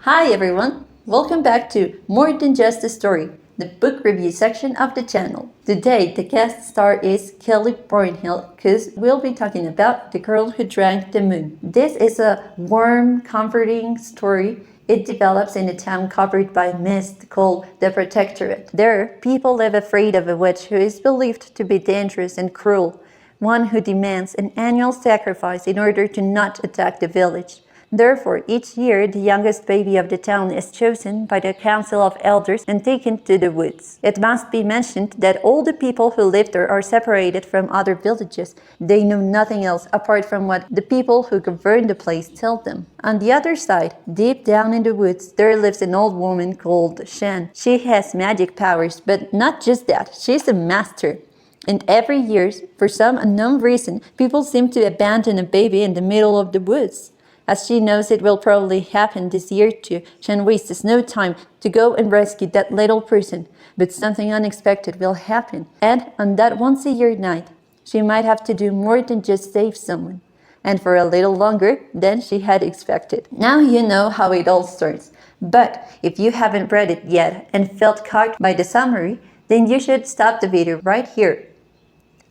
Hi everyone! Welcome back to More Than Just a Story, the book review section of the channel. Today, the guest star is Kelly Barnhill, because we'll be talking about The Girl Who Drank the Moon. This is a warm, comforting story. It develops in a town covered by mist called the Protectorate. There, people live afraid of a witch who is believed to be dangerous and cruel, one who demands an annual sacrifice in order to not attack the village. Therefore, each year, the youngest baby of the town is chosen by the council of elders and taken to the woods. It must be mentioned that all the people who live there are separated from other villages. They know nothing else apart from what the people who govern the place tell them. On the other side, deep down in the woods, there lives an old woman called Shan. She has magic powers, but not just that, she's a master. And every year, for some unknown reason, people seem to abandon a baby in the middle of the woods. As she knows it will probably happen this year too, Shan wastes no time to go and rescue that little person. But something unexpected will happen, and on that once-a-year night, she might have to do more than just save someone, and for a little longer than she had expected. Now you know how it all starts, but if you haven't read it yet and felt caught by the summary, then you should stop the video right here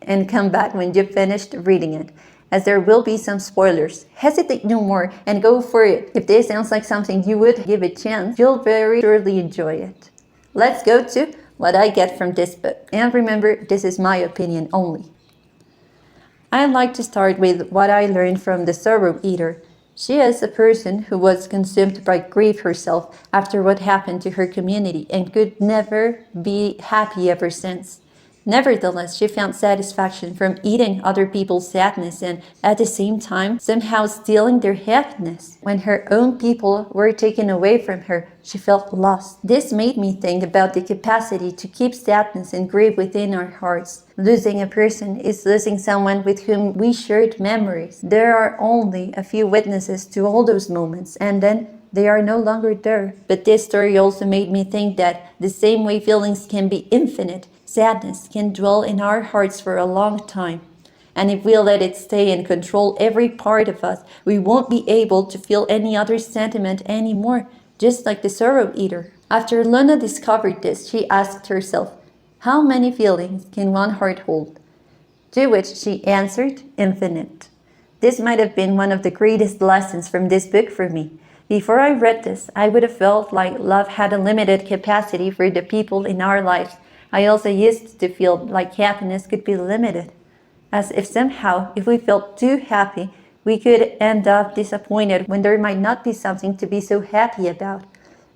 and come back when you've finished reading it, as there will be some spoilers. Hesitate no more and go for it. If this sounds like something you would give a chance, you'll very surely enjoy it. Let's go to what I get from this book. And remember, this is my opinion only. I'd like to start with what I learned from the Sorrow Eater. She is a person who was consumed by grief herself after what happened to her community and could never be happy ever since. Nevertheless, she found satisfaction from eating other people's sadness and, at the same time, somehow stealing their happiness. When her own people were taken away from her, she felt lost. This made me think about the capacity to keep sadness and grief within our hearts. Losing a person is losing someone with whom we shared memories. There are only a few witnesses to all those moments, and then they are no longer there. But this story also made me think that the same way feelings can be infinite, sadness can dwell in our hearts for a long time. And if we let it stay and control every part of us, we won't be able to feel any other sentiment anymore, just like the Sorrow Eater. After Luna discovered this, she asked herself, how many feelings can one heart hold? To which she answered, infinite. This might have been one of the greatest lessons from this book for me. Before I read this, I would have felt like love had a limited capacity for the people in our lives. I also used to feel like happiness could be limited, as if somehow, if we felt too happy, we could end up disappointed when there might not be something to be so happy about.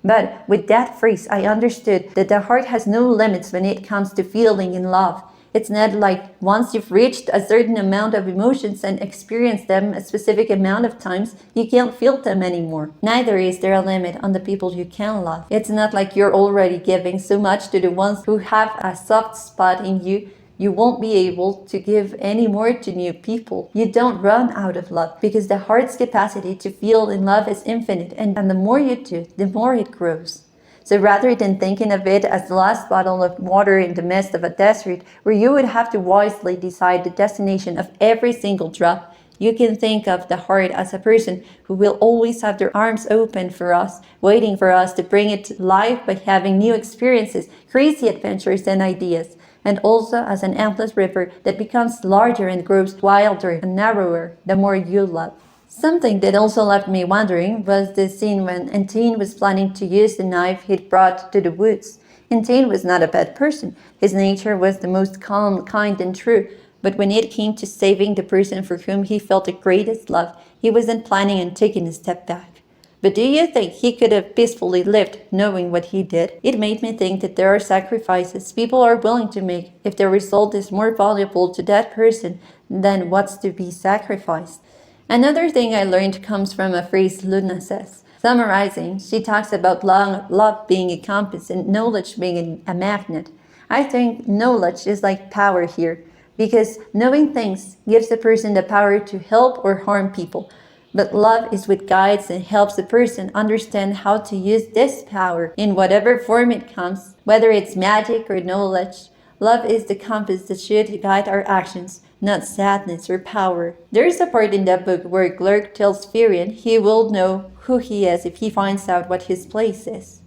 But with that phrase, I understood that the heart has no limits when it comes to feeling in love. It's not like once you've reached a certain amount of emotions and experienced them a specific amount of times, you can't feel them anymore. Neither is there a limit on the people you can love. It's not like you're already giving so much to the ones who have a soft spot in you. You won't be able to give any more to new people. You don't run out of love because the heart's capacity to feel in love is infinite, and the more you do, the more it grows. So rather than thinking of it as the last bottle of water in the midst of a desert, where you would have to wisely decide the destination of every single drop, you can think of the heart as a person who will always have their arms open for us, waiting for us to bring it to life by having new experiences, crazy adventures and ideas, and also as an endless river that becomes larger and grows wilder and narrower the more you love. Something that also left me wondering was the scene when Entane was planning to use the knife he'd brought to the woods. Entane was not a bad person. His nature was the most calm, kind, and true. But when it came to saving the person for whom he felt the greatest love, he wasn't planning on taking a step back. But do you think he could have peacefully lived knowing what he did? It made me think that there are sacrifices people are willing to make if the result is more valuable to that person than what's to be sacrificed. Another thing I learned comes from a phrase Luna says. Summarizing, she talks about love being a compass and knowledge being a magnet. I think knowledge is like power here, because knowing things gives a person the power to help or harm people. But love is what guides and helps a person understand how to use this power in whatever form it comes, whether it's magic or knowledge. Love is the compass that should guide our actions, not sadness or power. There is a part in that book where Glurk tells Firion he will know who he is if he finds out what his place is.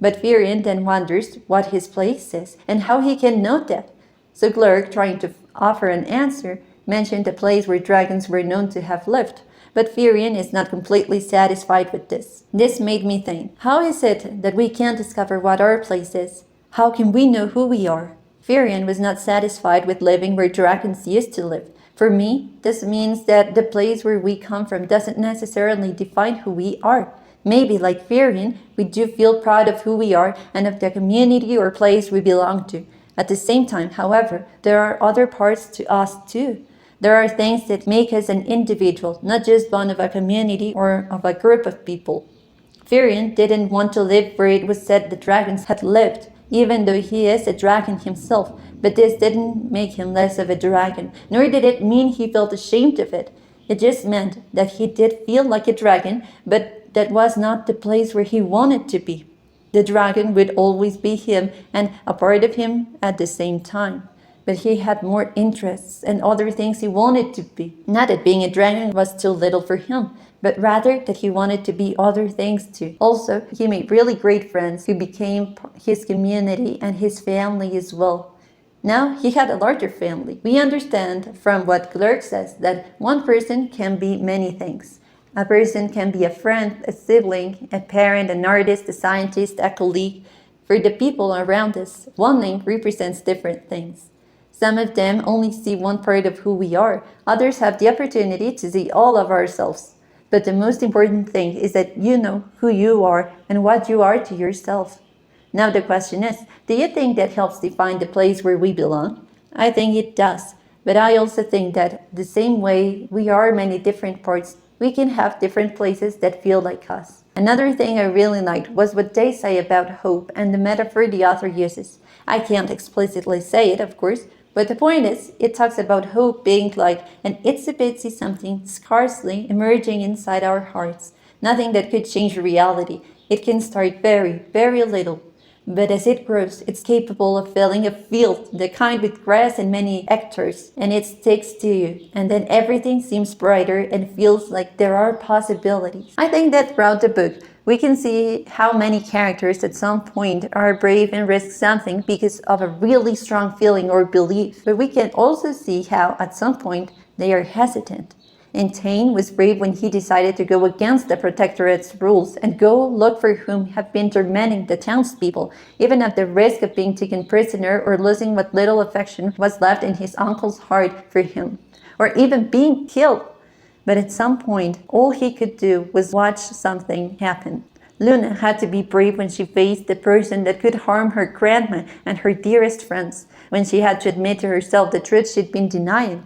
But Firion then wonders what his place is and how he can know that. So Glurg, trying to offer an answer, mentioned a place where dragons were known to have lived. But Firion is not completely satisfied with this. This made me think, how is it that we can't discover what our place is? How can we know who we are? Firion was not satisfied with living where dragons used to live. For me, this means that the place where we come from doesn't necessarily define who we are. Maybe, like Firion, we do feel proud of who we are and of the community or place we belong to. At the same time, however, there are other parts to us too. There are things that make us an individual, not just one of a community or of a group of people. Firion didn't want to live where it was said the dragons had lived, even though he is a dragon himself, but this didn't make him less of a dragon, nor did it mean he felt ashamed of it. It just meant that he did feel like a dragon, but that was not the place where he wanted to be. The dragon would always be him and a part of him at the same time. But he had more interests and other things he wanted to be. Not that being a dragon was too little for him, but rather that he wanted to be other things too. Also, he made really great friends who became his community and his family as well. Now he had a larger family. We understand from what Glurg says that one person can be many things. A person can be a friend, a sibling, a parent, an artist, a scientist, a colleague. For the people around us, one name represents different things. Some of them only see one part of who we are. Others have the opportunity to see all of ourselves. But the most important thing is that you know who you are and what you are to yourself. Now the question is, do you think that helps define the place where we belong? I think it does. But I also think that the same way we are many different parts, we can have different places that feel like us. Another thing I really liked was what they say about hope and the metaphor the author uses. I can't explicitly say it, of course, but the point is, it talks about hope being like an itsy-bitsy something scarcely emerging inside our hearts. Nothing that could change reality. It can start very, very little. But as it grows, it's capable of filling a field, the kind with grass and many hectares, and it sticks to you. And then everything seems brighter and feels like there are possibilities. I think that throughout the book, we can see how many characters at some point are brave and risk something because of a really strong feeling or belief. But we can also see how at some point they are hesitant. And Tane was brave when he decided to go against the Protectorate's rules and go look for whom had been tormenting the townspeople, even at the risk of being taken prisoner or losing what little affection was left in his uncle's heart for him, or even being killed. But at some point, all he could do was watch something happen. Luna had to be brave when she faced the person that could harm her grandma and her dearest friends, when she had to admit to herself the truth she'd been denying.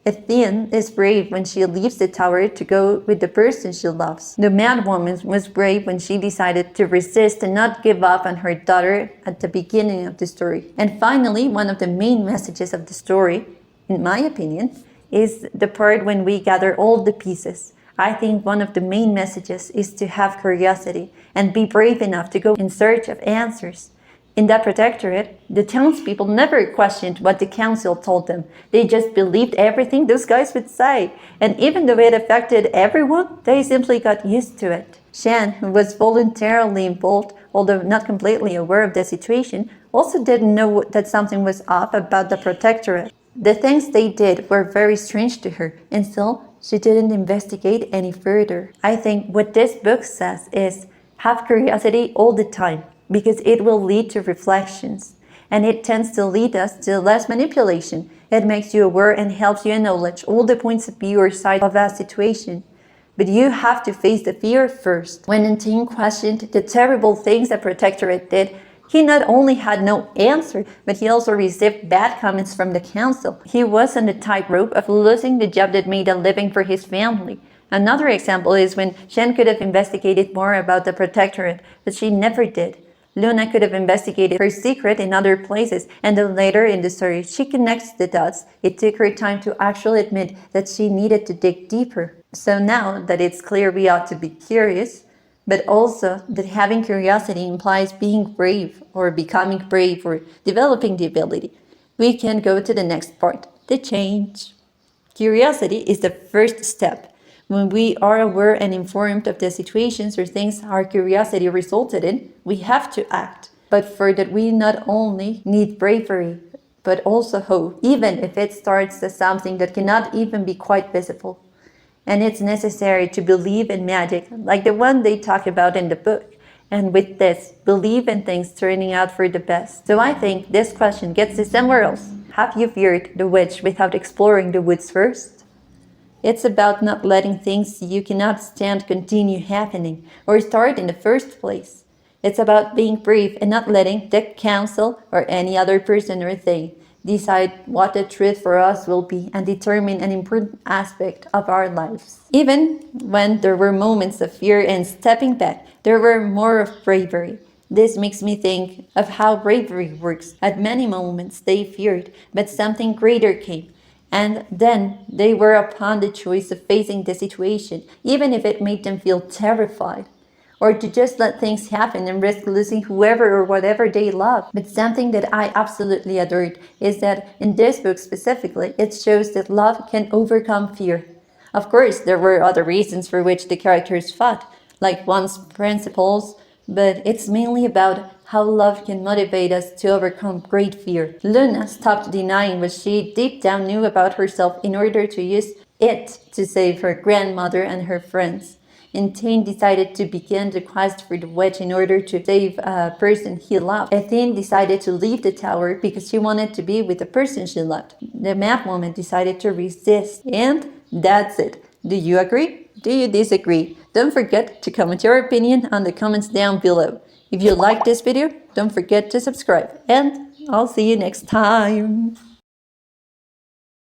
Etienne is brave when she leaves the tower to go with the person she loves. The madwoman was brave when she decided to resist and not give up on her daughter at the beginning of the story. And finally, one of the main messages of the story, in my opinion, is the part when we gather all the pieces. I think one of the main messages is to have curiosity and be brave enough to go in search of answers. In that protectorate, the townspeople never questioned what the council told them. They just believed everything those guys would say. And even though it affected everyone, they simply got used to it. Shan, who was voluntarily involved, although not completely aware of the situation, also didn't know that something was off about the protectorate. The things they did were very strange to her, and still, she didn't investigate any further. I think what this book says is, have curiosity all the time, because it will lead to reflections. And it tends to lead us to less manipulation. It makes you aware and helps you acknowledge all the points of view or side of a situation. But you have to face the fear first. When Etienne questioned the terrible things the Protectorate did, he not only had no answer, but he also received bad comments from the council. He was on the tightrope of losing the job that made a living for his family. Another example is when Shen could have investigated more about the Protectorate, but she never did. Luna could have investigated her secret in other places, and then later in the story, she connects the dots. It took her time to actually admit that she needed to dig deeper. So now that it's clear we ought to be curious, but also that having curiosity implies being brave, or becoming brave, or developing the ability, we can go to the next part, the change. Curiosity is the first step. When we are aware and informed of the situations or things our curiosity resulted in, we have to act. But for that, we not only need bravery, but also hope, even if it starts as something that cannot even be quite visible. And it's necessary to believe in magic, like the one they talk about in the book. And with this, believe in things turning out for the best. So I think this question gets us somewhere else. Have you feared the witch without exploring the woods first? It's about not letting things you cannot stand continue happening or start in the first place. It's about being brave and not letting the council or any other person or thing decide what the truth for us will be and determine an important aspect of our lives. Even when there were moments of fear and stepping back, there were more of bravery. This makes me think of how bravery works. At many moments they feared, but something greater came. And then they were upon the choice of facing the situation, even if it made them feel terrified, or to just let things happen and risk losing whoever or whatever they love. But something that I absolutely adored is that in this book specifically, it shows that love can overcome fear. Of course, there were other reasons for which the characters fought, like one's principles, but it's mainly about how love can motivate us to overcome great fear. Luna stopped denying what she deep down knew about herself in order to use it to save her grandmother and her friends. And Tane decided to begin the quest for the witch in order to save a person he loved. Ethine decided to leave the tower because she wanted to be with the person she loved. The map woman decided to resist. And that's it. Do you agree? Do you disagree? Don't forget to comment your opinion on the comments down below. If you like this video, don't forget to subscribe. And I'll see you next time.